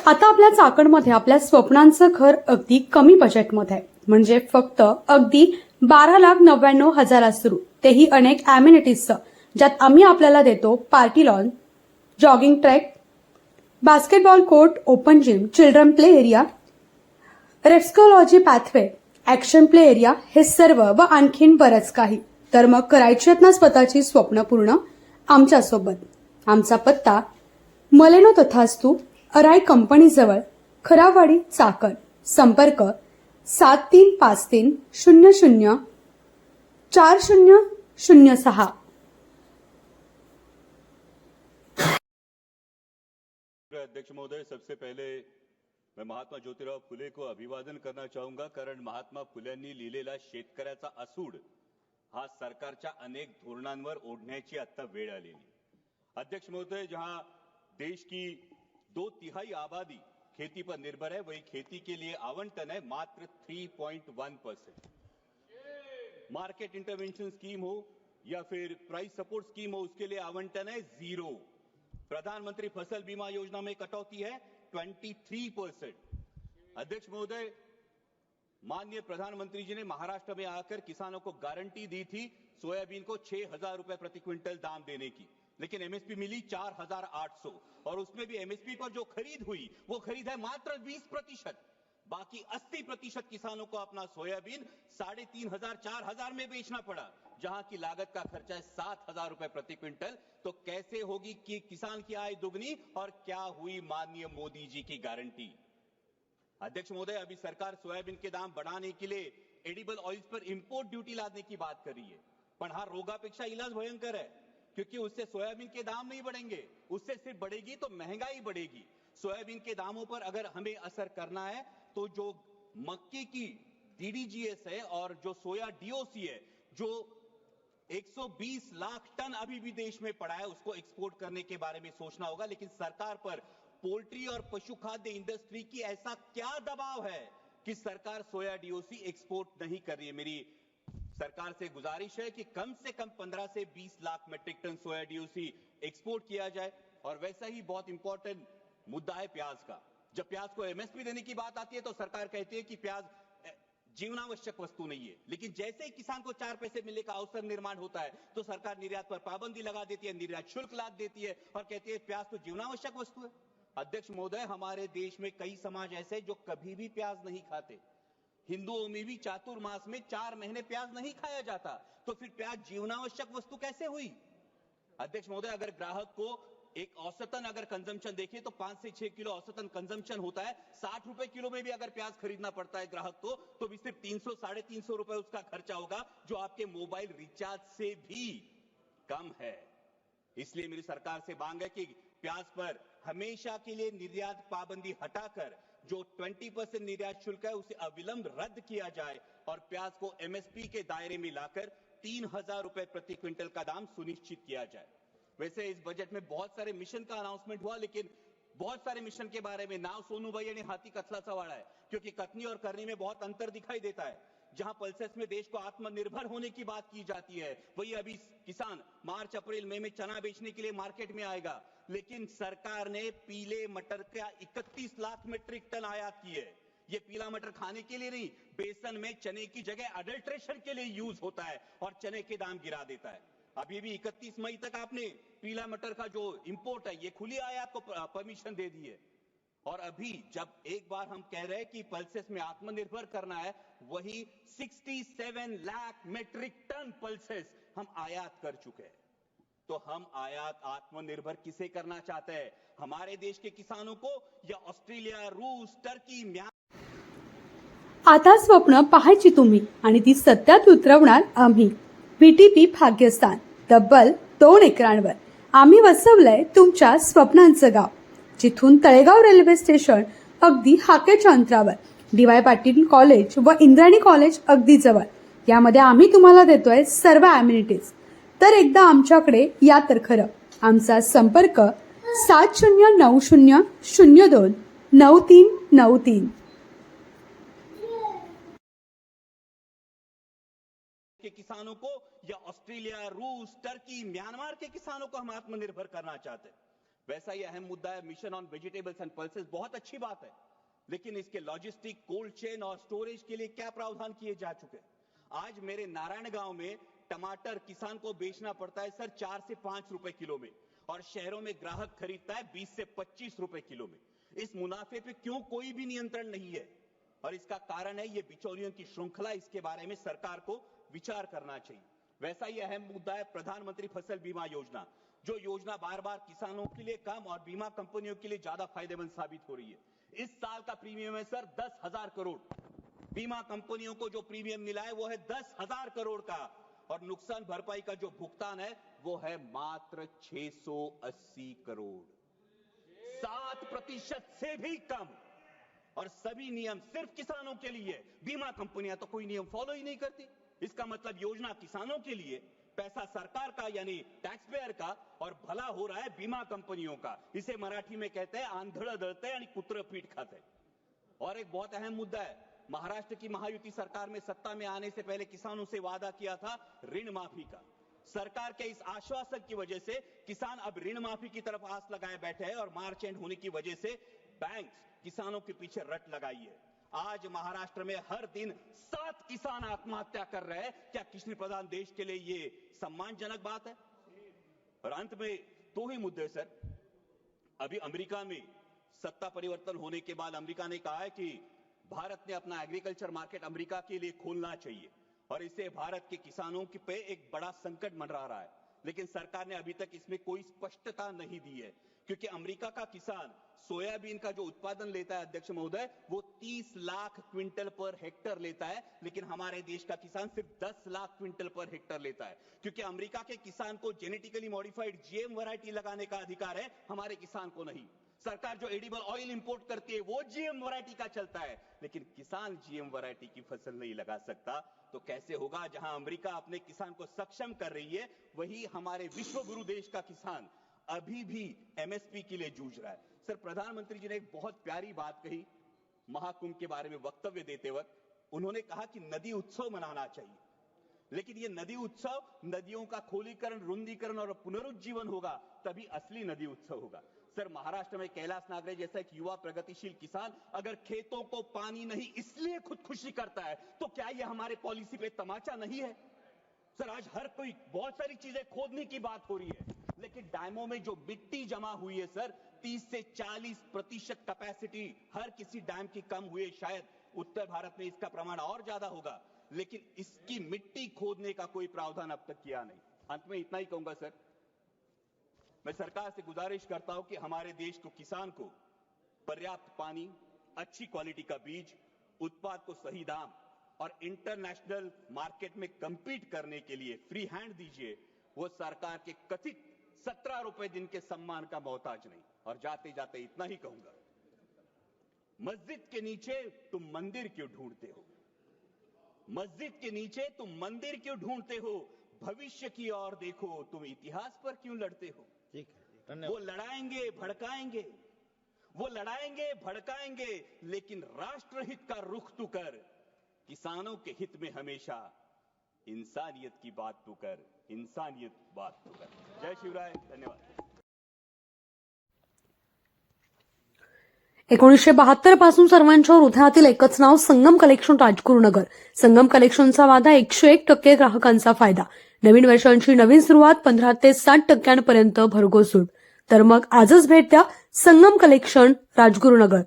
आता आपल्या चाकणमध्ये आपल्या स्वप्नांचं घर अगदी कमी बजेटमध्ये आहे. म्हणजे फक्त अगदी 12,99,000 सुरू, तेही अनेक ॲम्युनिटीजचं, ज्यात आम्ही आपल्याला देतो party lawn, jogging track, basketball court, open gym, children play area, reflexology pathway, action play area, हे सर्व व आणखीन बरंच काही. तर मग करायची आहेत ना स्वतःची स्वप्न पूर्ण आमच्यासोबत. आमचा पत्ता मलेनो तथास्तू, अराय कंपनीजवळ, खरावाडी, चाकण. संपर्क 7353004006. अध्यक्ष महोदय, सबसे पहले मैं महात्मा ज्योतिराव फुले को अभिवादन करना चाहूंगा, कारण महात्मा फुल्यांनी लिहिलेला शेतकऱ्याचा असूड हा सरकारच्या अनेक धोरणांवर ओढण्याची आता वेळ आलेली. अध्यक्ष महोदय, जहां देश की 2/3 आबादी खेती पर निर्भर है, वही खेती के लिए आवंटन है मात्र 3.1%. मार्केट इंटरवेंशन स्कीम हो या फिर प्राइस सपोर्ट स्कीम हो, उसके लिए आवंटन है 0. प्रधानमंत्री फसल बीमा योजना में कटौती है 23%. अध्यक्ष महोदय, माननीय प्रधानमंत्री जी ने महाराष्ट्र में आकर किसानों को गारंटी दी थी सोयाबीन को 6,000 रुपए प्रति क्विंटल दाम देने की, लेकिन एमएसपी मिली 4,800, और उसमें भी एमएसपी पर जो खरीद हुई वो खरीद है मात्र 20%. बाकी 80% किसानों को अपना सोयाबीन 3,500 4,000 में बेचना पड़ा, जहां की लागत का खर्चा है 7,000 रुपए प्रति क्विंटल. तो कैसे होगी कि किसान की आय दुगनी, और क्या हुई माननीय मोदी जी की गारंटी? अध्यक्ष महोदय, अभी सरकार सोयाबीन के दाम बढ़ाने के लिए एडिबल ऑयल्स पर इंपोर्ट ड्यूटी लादने की बात कर रही है, पण हा रोगापेक्षा इलाज भयंकर है, क्योंकि उससे सोयाबीन के दाम नहीं बढ़ेंगे, उससे सिर्फ बढ़ेगी तो महंगाई बढ़ेगी. सोयाबीन के दामों पर अगर हमें असर करना है तो जो मक्के की डीडीजीएस है और जो सोया डीओसी है, जो 120 लाख टन अभी भी देश में पड़ा है, उसको एक्सपोर्ट करने के बारे में सोचना होगा. लेकिन सरकार पर पोल्ट्री और पशु खाद्य इंडस्ट्री की ऐसा क्या दबाव है कि सरकार सोया डीओसी एक्सपोर्ट नहीं कर रही है? मेरी सरकार से गुजारिश है कि कम से कम 15 से 20 लाख मेट्रिक टन सोया डीओसी एक्सपोर्ट किया जाए. और वैसा ही बहुत इंपॉर्टेंट मुद्दा है प्याज का. जब प्याज को एमएसपी देने की बात आती है तो सरकार कहती है कि प्याज जीवनावश्यक वस्तु नहीं है, लेकिन जैसे ही किसान को 4 पैसे मिलने का अवसर निर्माण होता है तो सरकार निर्यात पर पाबंदी लगा देती है, निर्यात शुल्क लाद देती है और कहती है प्याज तो जीवनावश्यक वस्तु है. अध्यक्ष महोदय, हमारे देश में कई समाज ऐसे जो कभी भी प्याज नहीं खाते. हिंदुओं में भी चातुर्मास में 4 महीने प्याज नहीं खाया जाता, तो फिर प्याज जीवनावश्यक वस्तु कैसे हुई? अध्यक्ष महोदय, अगर ग्राहक को एक औसतन अगर कंजम्पशन देखिए तो 5 से 6 किलो औसतन कंजम्पशन होता है. 60 रुपए किलो में भी अगर प्याज खरीदना पड़ता है ग्राहक को, तो भी सिर्फ 300 350 रुपए उसका खर्चा होगा, जो आपके मोबाइल रिचार्ज से भी कम है. इसलिए मेरी सरकार से मांग है कि प्याज पर हमेशा के लिए निर्यात पाबंदी हटाकर जो 20% निर्यात शुल्क है उसे अविलंब रद्द किया जाए और प्याज को एमएसपी के दायरे में लाकर 3,000 रुपए प्रति क्विंटल का दाम सुनिश्चित किया जाए. वैसे इस बजट में बहुत सारे मिशन का अनाउंसमेंट हुआ, लेकिन बहुत सारे मिशन के बारे में नाव सोनू भाई आणि हाथी कथलाचा वाड़ा है, क्योंकि कथनी और करनी में बहुत अंतर दिखाई देता है. जहां पल्सेस में देश को आत्मनिर्भर होने की बात की जाती है, वही अभी किसान मार्च अप्रैल मई में चना बेचने के लिए मार्केट में आएगा, लेकिन सरकार ने पीले मटर का 31 लाख मीट्रिक टन आयात की है. ये पीला मटर खाने के लिए नहीं, बेसन में चने की जगह अडल्ट्रेशन के लिए यूज होता है और चने के दाम गिरा देता है. अभी भी 31 मई तक आपने पीला मटर का जो इंपोर्ट है ये खुली आयात को परमिशन दे दी है. और अभी जब एक बार हम कह रहे हैं कि पल्सेस में आत्मनिर्भर करना है, वही 67 लाख मीट्रिक टन पल्सेस हम आयात कर चुके हैं. तो हम आयात आत्मनिर्भर किसे करना चाहते हैं? हमारे देश के किसानों को या ऑस्ट्रेलिया, रूस, टर्की, म्यांमार? आता स्वप्न पाहायची तुम्ही आणि ती सत्यात उतरवणार आम्ही. बीटीपी भाग्यस्थान तब्बल 2 एकरांवर आम्ही वसवलंय तुमच्या स्वप्नांचं गाव, जिथून तळेगाव रेल्वे स्टेशन अगदी हाकेच्या अंतरावर, डी.वाय. पाटील कॉलेज व इंद्राणी कॉलेज अगदी जवळ. यामध्ये आम्ही तुम्हाला देतोय सर्व ॲम्युनिटीज. तर एकदा आमच्याकडे या तर खरं. आमचा संपर्क 7090029393. के किसानों को या ऑस्ट्रेलिया, रूस, टर्की, म्यांमार के किसानों को हम आत्मनिर्भर करना चाहते हैं. वैसा ही अहम मुद्दा है mission on vegetables and pulses. बहुत अच्छी बात है, लेकिन इसके लॉजिस्टिक, कोल्ड चेन और स्टोरेज के लिए क्या प्रावधान किए जा चुके हैं? आज मेरे नारायण गांव में टमाटर किसान को बेचना पड़ता है सर 4 से 5 रुपए किलो में, और शहरों में ग्राहक खरीदता है 20 से 25 रुपए किलो में। इस मुनाफे पे क्यों कोई भी नियंत्रण नहीं है? और इसका कारण है ये बिचौलियों की श्रृंखला। इसके बारे में सरकार को विचार करना चाहिए। वैसा ही अहम मुद्दा है प्रधानमंत्री फसल बीमा योजना, जो योजना बार बार किसानों के लिए कम और बीमा कंपनियों के लिए ज्यादा फायदेमंद साबित हो रही है। इस साल का प्रीमियम है सर 10,000 करोड़। बीमा कंपनियों को जो प्रीमियम मिला है वो है 10,000 करोड़ का, और नुकसान भरपाई का जो भुगतान है वो है मात्र 680 करोड़, 7% से भी कम। और सभी नियम सिर्फ किसानों के लिए। बीमा कंपनियां तो कोई नियम फॉलो ही नहीं करती। इसका मतलब योजना किसानों के लिए, पैसा सरकार का यानी टैक्स पेयर का, और भला हो रहा है बीमा कंपनियों का। इसे मराठी में कहते हैं आंधळ दळते यानी कुत्र पीठ खाते। और एक बहुत अहम मुद्दा है, महाराष्ट्र की महायुति सरकार में सत्ता में आने से पहले किसानों से वादा किया था ऋण माफी का। सरकार के इस आश्वासन की वजह से किसान अब ऋण माफी की तरफ आस लगाए बैठे हैं, और मार्च एंड होने की वजह से बैंक किसानों के पीछे रट लगाई है। आज महाराष्ट्र में हर दिन 7 किसान आत्महत्या कर रहे हैं। क्या कृषि प्रधान देश के लिए ये सम्मानजनक बात है? और अंत में 2 ही मुद्दे सर। अभी अमेरिका में सत्ता परिवर्तन होने के बाद अमेरिका ने कहा है कि भारत ने अपना एग्रीकल्चर मार्केट अमेरिका के लिए खोलना चाहिए, और इससे भारत के किसानों के पे एक बड़ा संकट मंडरा रहा है। लेकिन सरकार ने अभी तक इसमें कोई स्पष्टता नहीं दी है, क्योंकि अमेरिका का किसान सोयाबीन का जो उत्पादन लेता है अध्यक्ष महोदय, वो 30 लाख क्विंटल पर हेक्टर लेता है, लेकिन हमारे देश का किसान सिर्फ 10 लाख क्विंटल पर हेक्टर लेता है। क्योंकि अमेरिका के किसान को जेनेटिकली मॉडिफाइड जीएम वैरायटी लगाने का अधिकार है, हमारे किसान को नहीं। सरकार जो एडिबल ऑयल इंपोर्ट करती है वो जीएम वैरायटी का चलता है, लेकिन किसान जीएम वैरायटी की फसल नहीं लगा सकता। तो कैसे होगा? जहां अमेरिका अपने किसान को सक्षम कर रही है, वही हमारे विश्व गुरु देश का किसान अभी भी एमएसपी के लिए जूझ रहा है। सर, प्रधानमंत्री जी ने एक बहुत प्यारी बात कही महाकुंभ के बारे में वक्तव्य देते वक्त। उन्होंने कहा कि नदी उत्सव मनाना चाहिए, लेकिन ये नदी उत्सव, नदियों का खोलीकरण, रुंदीकरण और पुनरुज्जीवन होगा, तभी असली नदी उत्सव होगा। सर, महाराष्ट्र में कैलाश नागरे जैसा एक युवा प्रगतिशील किसान अगर खेतों को पानी नहीं इसलिए खुदकुशी करता है, तो क्या ये हमारे पॉलिसी पे तमाचा नहीं है? सर, आज हर कोई बहुत सारी चीजें खोदने की बात हो रही है, लेकिन डैमों में जो मिट्टी जमा हुई है सर, 30 से 40% कैपेसिटी हर किसी डैम की कम हुई है। शायद उत्तर भारत में इसका प्रमाण और ज्यादा होगा, लेकिन इसकी मिट्टी खोदने का कोई प्रावधान अब तक किया नहीं। अंत में इतना ही कहूंगा सर, मैं सरकार से गुजारिश करता हूं कि हमारे देश को, किसान को पर्याप्त पानी, अच्छी क्वालिटी का बीज, उत्पाद को सही दाम और इंटरनेशनल मार्केट में कंपीट करने के लिए फ्री हैंड दीजिए। वो सरकार के कथित 17 रुपए दिन के सम्मान का मोहताज नहीं। और जाते जाते इतना ही कहूंगा, मस्जिद के नीचे तुम मंदिर क्यों ढूंढते हो? मस्जिद के नीचे तुम मंदिर क्यों ढूंढते हो? भविष्य की ओर देखो, तुम इतिहास पर क्यों लड़ते हो? ठीक है, धन्यवाद। वो लड़ाएंगे भड़काएंगे, वो लड़ाएंगे भड़काएंगे, लेकिन राष्ट्रहित का रुख तू कर। किसानों के हित में हमेशा इंसानियत की बात तू कर, इंसानियत बात तू कर। जय शिवराय, धन्यवाद। 1972 पासून सर्वांच्या हृदयातील एकच नाव संगम कलेक्शन राजगुरुनगर. संगम कलेक्शनचा वादा 101% ग्राहकांचा फायदा. नवीन वर्षांची नवीन सुरुवात, 15 ते 60% भरघोस सूट. तर मग आजच भेट द्या संगम कलेक्शन राजगुरुनगर.